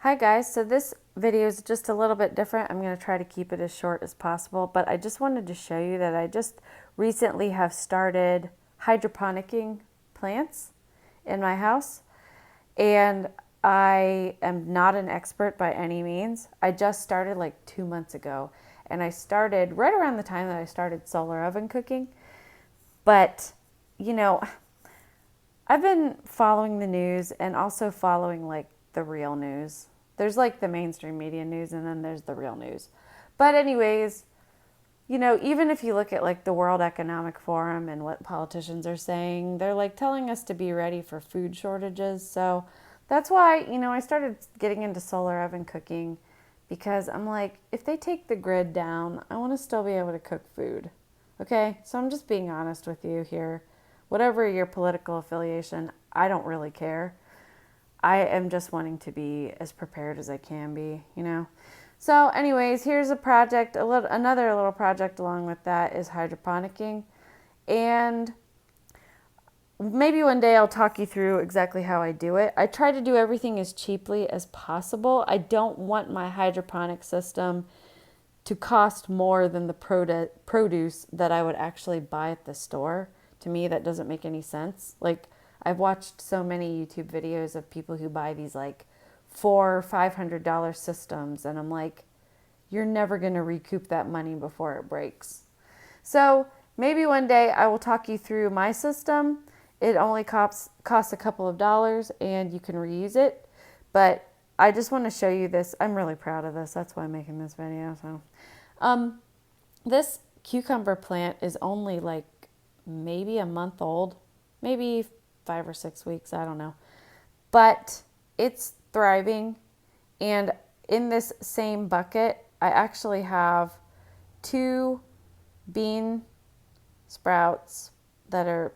Hi guys, so this video is just a little bit different. I'm going to try to keep it as short as possible, but I just wanted to show you that I just recently have started hydroponicking plants in my house, and I am not an expert by any means. I just started like 2 months ago, and I started right around the time that I started solar oven cooking. But, you know, I've been following the news and also following like the real news. There's like the mainstream media news and then there's the real news. But anyways, even if you look at like the World Economic Forum and what politicians are saying, they're like telling us to be ready for food shortages. So that's why, I started getting into solar oven cooking because I'm like, if they take the grid down, I want to still be able to cook food. Okay? So I'm just being honest with you here. Whatever your political affiliation, I don't really care. I am just wanting to be as prepared as I can be. So anyways, here's a project, another little project along with that is hydroponicking. And maybe one day I'll talk you through exactly how I do it. I try to do everything as cheaply as possible. I don't want my hydroponic system to cost more than the produce that I would actually buy at the store. To me, that doesn't make any sense. Like, I've watched so many YouTube videos of people who buy these like $400-$500 systems, and I'm like, you're never going to recoup that money before it breaks. So maybe one day I will talk you through my system. It only costs a couple of dollars, and you can reuse it. But I just want to show you this. I'm really proud of this. That's why I'm making this video. So, this cucumber plant is only like maybe a month old, maybe 5 or 6 weeks, I don't know. But it's thriving. And in this same bucket, I actually have 2 bean sprouts that are,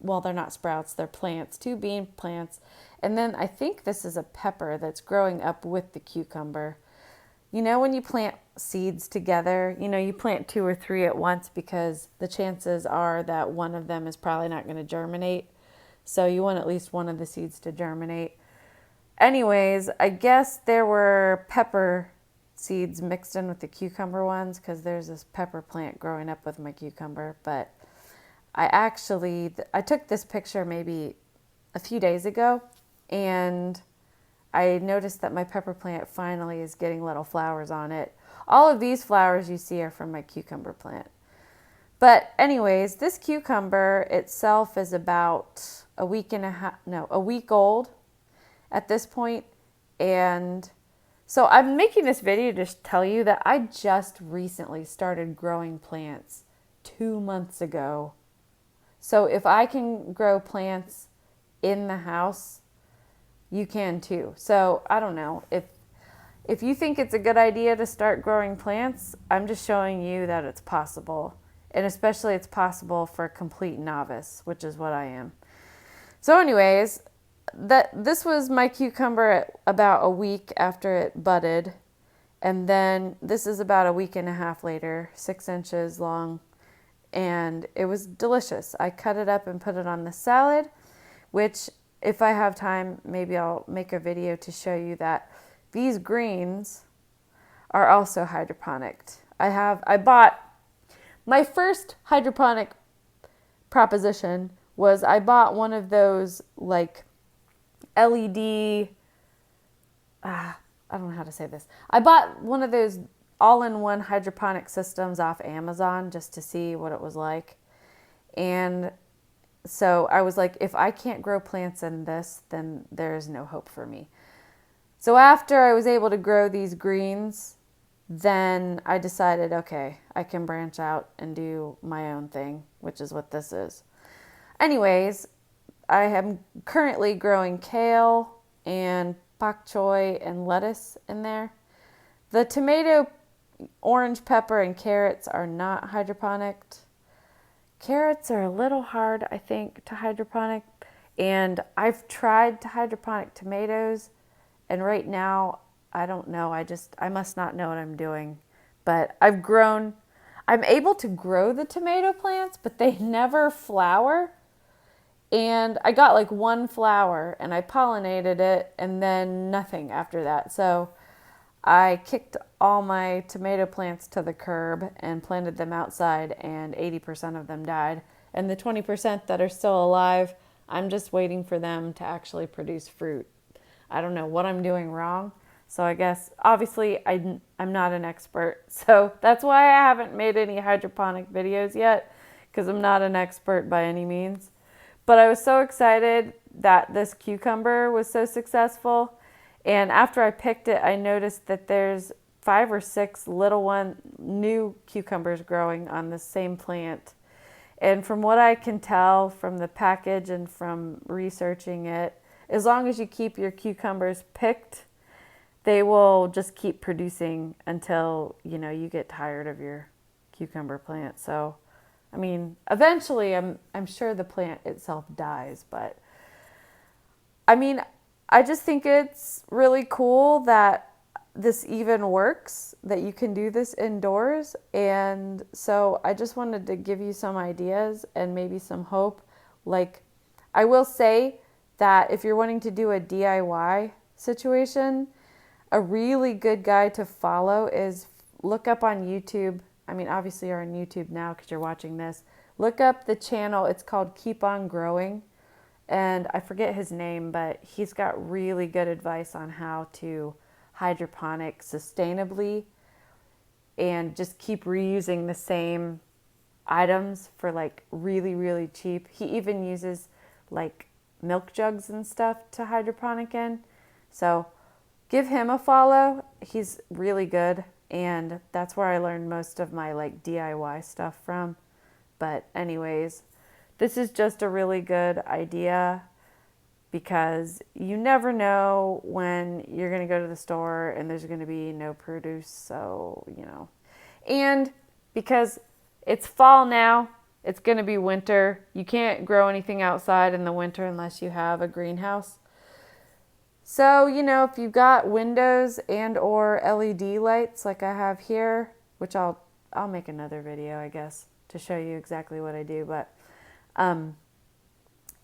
well, they're not sprouts, they're plants, 2 bean plants. And then I think this is a pepper that's growing up with the cucumber. When you plant seeds together, you plant 2 or 3 at once because the chances are that one of them is probably not going to germinate. So you want at least one of the seeds to germinate. Anyways, I guess there were pepper seeds mixed in with the cucumber ones because there's this pepper plant growing up with my cucumber. But I took this picture maybe a few days ago, and I noticed that my pepper plant finally is getting little flowers on it. All of these flowers you see are from my cucumber plant. But anyways, this cucumber itself is about a week old at this point. And so I'm making this video to tell you that I just recently started growing plants 2 months ago. So if I can grow plants in the house, you can too. So I don't know. If you think it's a good idea to start growing plants, I'm just showing you that it's possible. And especially it's possible for a complete novice, which is what I am. So anyways, this was my cucumber at about a week after it budded. And then this is about a week and a half later, 6 inches long. And it was delicious. I cut it up and put it on the salad, which if I have time, maybe I'll make a video to show you that these greens are also hydroponic. I bought my first hydroponic proposition was I bought one of those like LED, I don't know how to say this. I bought one of those all-in-one hydroponic systems off Amazon just to see what it was like. And so I was like, if I can't grow plants in this, then there is no hope for me. So after I was able to grow these greens, then I decided, okay, I can branch out and do my own thing, which is what this is. Anyways, I am currently growing kale and bok choy and lettuce in there. The tomato, orange pepper, and carrots are not hydroponic. Carrots are a little hard, I think, to hydroponic. And I've tried to hydroponic tomatoes. And right now, I don't know. I must not know what I'm doing. But I'm able to grow the tomato plants, but they never flower. And I got like one flower and I pollinated it and then nothing after that. So I kicked all my tomato plants to the curb and planted them outside, and 80% of them died. And the 20% that are still alive, I'm just waiting for them to actually produce fruit. I don't know what I'm doing wrong. So I guess, obviously, I'm not an expert. So that's why I haven't made any hydroponic videos yet, because I'm not an expert by any means. But I was so excited that this cucumber was so successful. And after I picked it, I noticed that there's 5 or 6 little new cucumbers growing on the same plant. And from what I can tell from the package and from researching it, as long as you keep your cucumbers picked, they will just keep producing until, you get tired of your cucumber plant. So, I mean, eventually I'm sure the plant itself dies, but I mean, I just think it's really cool that this even works, that you can do this indoors. And so I just wanted to give you some ideas and maybe some hope. Like, I will say that if you're wanting to do a DIY situation, a really good guide to follow is look up on YouTube. I mean, obviously you're on YouTube now because you're watching this. Look up the channel. It's called Keep On Growing. And I forget his name, but he's got really good advice on how to hydroponic sustainably and just keep reusing the same items for like really, really cheap. He even uses like milk jugs and stuff to hydroponic in. So give him a follow. He's really good. And that's where I learned most of my like DIY stuff from. But anyways, this is just a really good idea because you never know when you're going to go to the store and there's going to be no produce. So, and because it's fall now, it's going to be winter. You can't grow anything outside in the winter unless you have a greenhouse. So, if you've got windows and or LED lights like I have here, which I'll make another video, I guess, to show you exactly what I do. But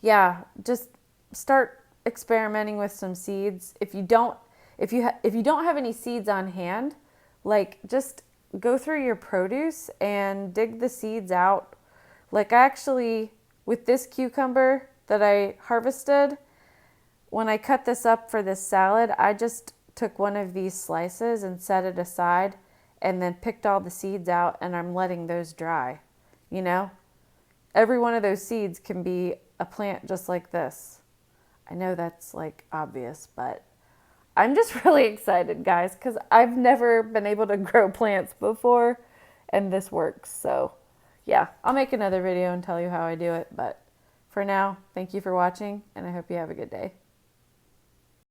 yeah, just start experimenting with some seeds. If you don't have any seeds on hand, like just go through your produce and dig the seeds out. Like actually with this cucumber that I harvested, when I cut this up for this salad, I just took one of these slices and set it aside and then picked all the seeds out, and I'm letting those dry. Every one of those seeds can be a plant just like this. I know that's like obvious, but I'm just really excited, guys, because I've never been able to grow plants before, and this works. So yeah, I'll make another video and tell you how I do it. But for now, thank you for watching, and I hope you have a good day.